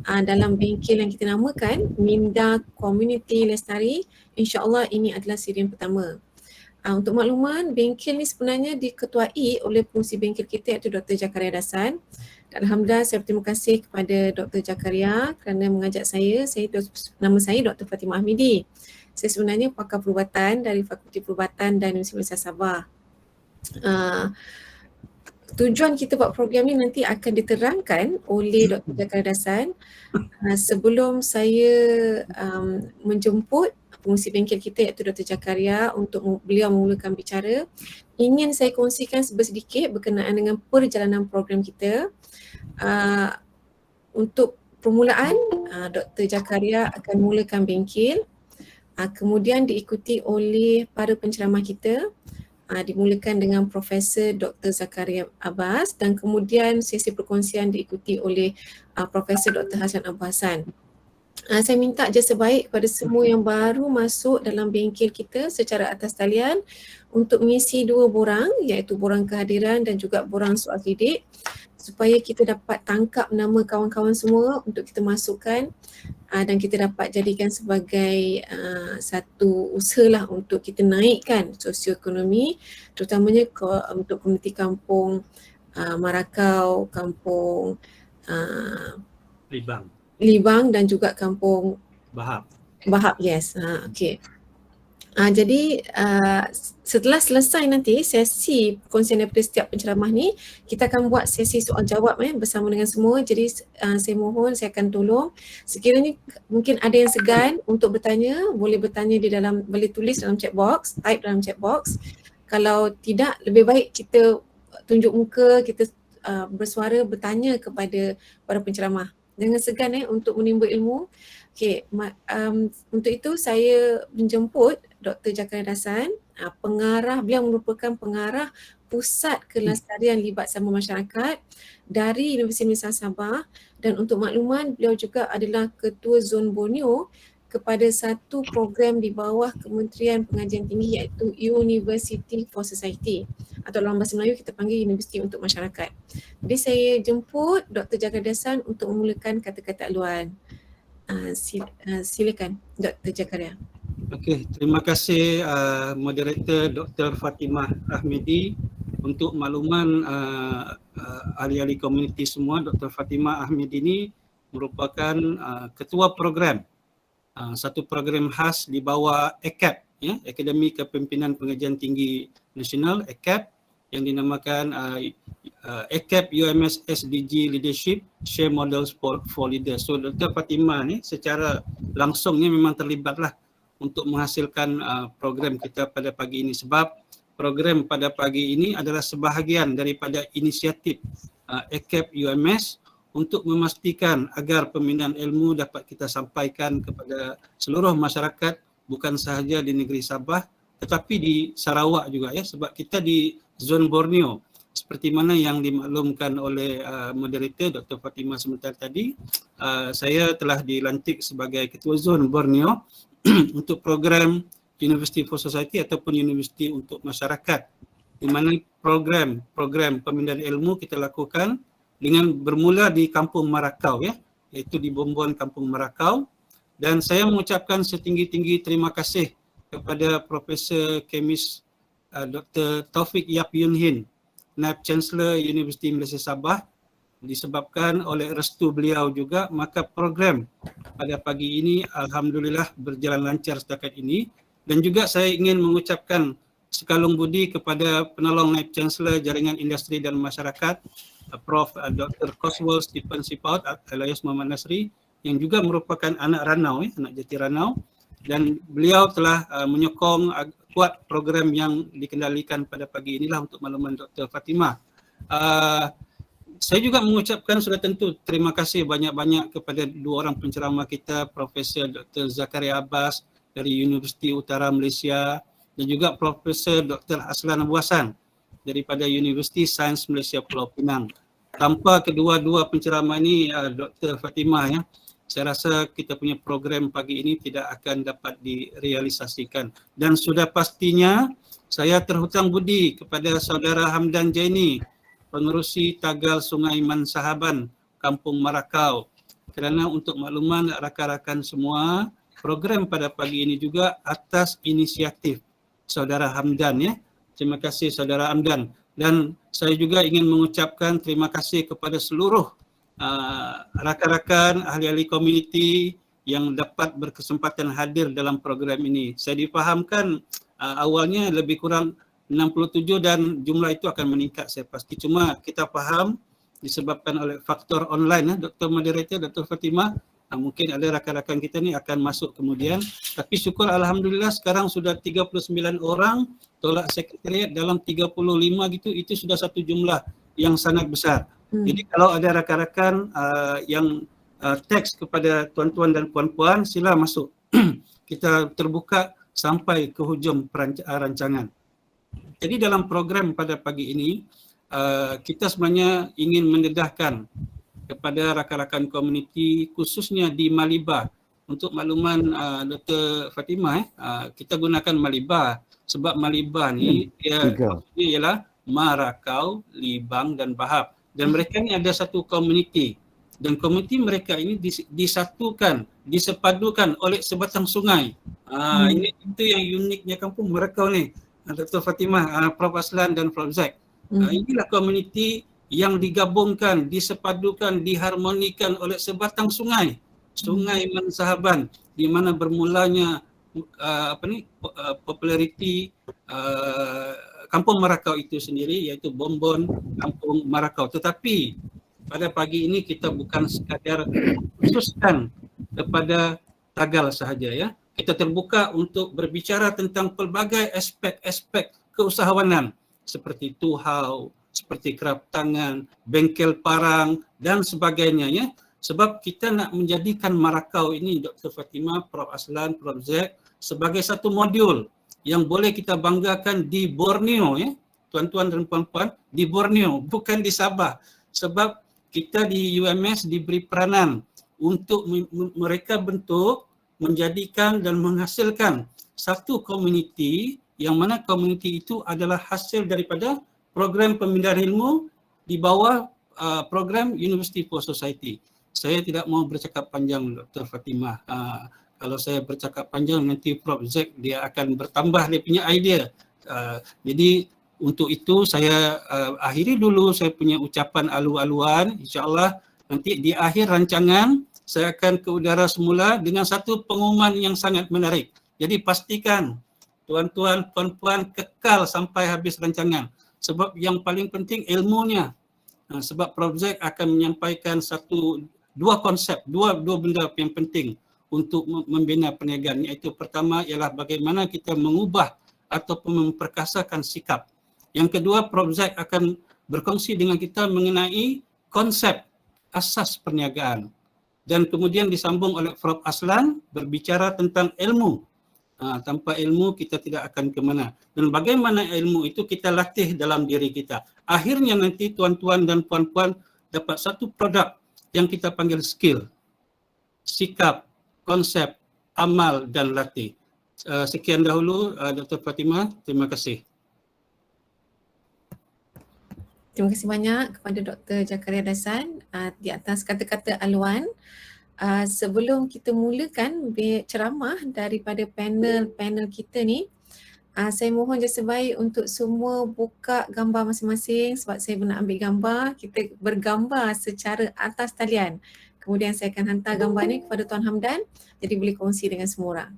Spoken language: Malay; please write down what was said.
dalam bengkel yang kita namakan Minda Community Lestari. InsyaAllah ini adalah siri yang pertama. Untuk makluman, bengkel ni sebenarnya diketuai oleh pengurusi bengkel kita iaitu Dr. Jakaria Dasan. Alhamdulillah, saya berterima kasih kepada Dr. Jakaria kerana mengajak saya. Nama saya Dr. Fatimah Ahmidi. Saya sebenarnya pakar perubatan dari Fakulti Perubatan dan Universiti Malaysia Sabah. Tujuan kita buat program ni nanti akan diterangkan oleh Dr. Jakaria Dasan. Sebelum saya menjemput pengurusi bengkel kita iaitu Dr. Jakaria untuk beliau memulakan bicara, ingin saya kongsikan sedikit berkenaan dengan perjalanan program kita. Untuk permulaan, Dr. Jakaria akan mulakan bengkel, kemudian diikuti oleh para penceramah kita, dimulakan dengan Profesor Dr. Zakaria Abbas dan kemudian sesi perkongsian diikuti oleh Profesor Dr. Hasan Abu Hassan. Saya minta je sebaik kepada semua yang baru masuk dalam bengkel kita secara atas talian untuk mengisi 2 borang, iaitu borang kehadiran dan juga borang soal didik, supaya kita dapat tangkap nama kawan-kawan semua untuk kita masukkan dan kita dapat jadikan sebagai satu usaha lah untuk kita naikkan sosioekonomi, terutamanya untuk komuniti kampung Marakau, kampung Libang dan juga kampung Bahab, yes. Okey. Jadi setelah selesai nanti sesi perkongsian daripada setiap penceramah ni, kita akan buat sesi soal jawab bersama dengan semua. Jadi saya mohon, saya akan tolong sekiranya mungkin ada yang segan untuk bertanya, boleh bertanya boleh tulis dalam chat box, type dalam chat box. Kalau tidak, lebih baik kita tunjuk muka, kita bersuara bertanya kepada para penceramah. Jangan segan untuk menimba ilmu. Okey, untuk itu saya menjemput Dr. Jakaria Dasan, beliau merupakan pengarah Pusat Kelestarian Libat Sama Masyarakat dari Universiti Malaysia Sabah, dan untuk makluman beliau juga adalah Ketua Zon Borneo kepada satu program di bawah Kementerian Pengajian Tinggi iaitu University for Society, atau dalam bahasa Melayu kita panggil Universiti untuk Masyarakat. Jadi saya jemput Dr. Jakaria Dasan untuk memulakan kata-kata aluan. Silakan Dr. Jakaria. Okey, terima kasih moderator Dr. Fatimah Ahmidi. Untuk makluman ahli-ahli komuniti semua, Dr. Fatimah Ahmidi ini merupakan ketua program, satu program khas di bawah ACAP, Akademi Kepimpinan Pengajian Tinggi Nasional, ACAP, yang dinamakan ACAP UMS SDG Leadership Share Models for Leaders. So Dr. Fatimah ni secara langsungnya memang terlibatlah untuk menghasilkan program kita pada pagi ini, sebab program pada pagi ini adalah sebahagian daripada inisiatif ACAP UMS untuk memastikan agar pembinaan ilmu dapat kita sampaikan kepada seluruh masyarakat, bukan sahaja di negeri Sabah tetapi di Sarawak juga, sebab kita di Zon Borneo seperti mana yang dimaklumkan oleh moderator Dr. Fatimah sebentar tadi. Saya telah dilantik sebagai Ketua Zon Borneo untuk program University for Society ataupun Universiti untuk Masyarakat, di mana program pembinaan ilmu kita lakukan dengan bermula di Kampung Marakau, iaitu di Bomboan Kampung Marakau. Dan saya mengucapkan setinggi-tinggi terima kasih kepada Profesor Kemis Dr. Taufik Yap Yun Hin, Naib Chancellor Universiti Malaysia Sabah. Disebabkan oleh restu beliau juga, maka program pada pagi ini alhamdulillah berjalan lancar setakat ini. Dan juga saya ingin mengucapkan sekalung budi kepada penolong Naib Chancellor Jaringan Industri dan Masyarakat, Prof. Dr. Coswell Stephen Sipaut alias Muhammad Nasri, yang juga merupakan anak Ranau, anak Jati Ranau, dan beliau telah menyokong kuat program yang dikendalikan pada pagi inilah untuk makluman Dr. Fatimah. Saya juga mengucapkan sudah tentu terima kasih banyak-banyak kepada 2 orang penceramah kita, Profesor Dr. Zakaria Abbas dari Universiti Utara Malaysia dan juga Profesor Dr. Aslan Abu Hassan daripada Universiti Sains Malaysia Pulau Pinang. Tanpa kedua-dua penceramah ini, Dr. Fatimah, saya rasa kita punya program pagi ini tidak akan dapat direalisasikan. Dan sudah pastinya saya terhutang budi kepada saudara Hamdan Jaini, pengerusi Tagal Sungai Mansahaban, Kampung Marakau, kerana untuk makluman rakan-rakan semua, program pada pagi ini juga atas inisiatif Saudara Hamdan ya. Terima kasih Saudara Hamdan. Dan saya juga ingin mengucapkan terima kasih kepada seluruh rakan-rakan ahli-ahli komuniti yang dapat berkesempatan hadir dalam program ini. Saya difahamkan awalnya lebih kurang 67 dan jumlah itu akan meningkat saya pasti. Cuma kita faham disebabkan oleh faktor online Dr. Moderator, Dr. Fatimah, mungkin ada rakan-rakan kita ni akan masuk kemudian. Tapi syukur Alhamdulillah sekarang sudah 39 orang tolak sekretariat dalam 35 gitu, itu sudah satu jumlah yang sangat besar. Jadi kalau ada rakan-rakan yang teks kepada tuan-tuan dan puan-puan, sila masuk. Kita terbuka sampai ke hujung rancangan. Jadi dalam program pada pagi ini, kita sebenarnya ingin mendedahkan kepada rakan-rakan komuniti khususnya di Maliba. Untuk makluman Dr. Fatimah, kita gunakan Maliba sebab Maliba ni dia ialah Marakau, Libang dan Bahab. Dan mereka ni ada satu komuniti. Dan komuniti mereka ini disatukan, disepadukan oleh sebatang sungai. Ini itu yang uniknya kampung Marakau ni. Dr. Fatimah, Prof. Aslan dan Prof. Zack. Inilah komuniti yang digabungkan, disepadukan, diharmonikan oleh sebatang sungai. Sungai Mensahaban, di mana bermulanya populariti kampung Marakau itu sendiri, iaitu Bonbon Kampung Marakau. Tetapi pada pagi ini kita bukan sekadar khususkan kepada Tagal sahaja ya. Kita terbuka untuk berbicara tentang pelbagai aspek-aspek keusahawanan seperti tuhau, seperti kerap tangan, bengkel parang dan sebagainya ya. Sebab kita nak menjadikan Marakau ini, Dr. Fatimah, Prof. Aslan, Prof. Zack, sebagai satu modul yang boleh kita banggakan di Borneo ya. Tuan-tuan dan puan-puan, di Borneo, bukan di Sabah. Sebab kita di UMS diberi peranan untuk mereka bentuk, menjadikan dan menghasilkan satu komuniti yang mana komuniti itu adalah hasil daripada program pemindahan ilmu di bawah program University for Society. Saya tidak mau bercakap panjang Dr. Fatimah. Kalau saya bercakap panjang nanti Prof. Zack dia akan bertambah dia punya idea. Jadi untuk itu saya akhiri dulu saya punya ucapan alu-aluan. InsyaAllah nanti di akhir rancangan saya akan ke udara semula dengan satu pengumuman yang sangat menarik. Jadi pastikan tuan-tuan, puan-puan kekal sampai habis rancangan. Sebab yang paling penting ilmunya. Sebab Prof. Zack akan menyampaikan dua konsep, dua benda yang penting untuk membina perniagaan. Iaitu pertama ialah bagaimana kita mengubah ataupun memperkasakan sikap. Yang kedua, Prof. Zack akan berkongsi dengan kita mengenai konsep asas perniagaan. Dan kemudian disambung oleh Prof. Aslan berbicara tentang ilmu. Tanpa ilmu kita tidak akan ke mana. Dan bagaimana ilmu itu kita latih dalam diri kita. Akhirnya nanti tuan-tuan dan puan-puan dapat satu produk yang kita panggil skill, sikap, konsep, amal dan latih. Sekian dahulu Dr. Fatimah, terima kasih. Terima kasih banyak kepada Dr. Zakaria Dasan di atas kata-kata aluan. Sebelum kita mulakan ceramah daripada panel kita ni, saya mohon jasa baik untuk semua buka gambar masing-masing sebab saya nak ambil gambar. Kita bergambar secara atas talian. Kemudian saya akan hantar gambar ni kepada Tuan Hamdan, jadi boleh kongsi dengan semua orang.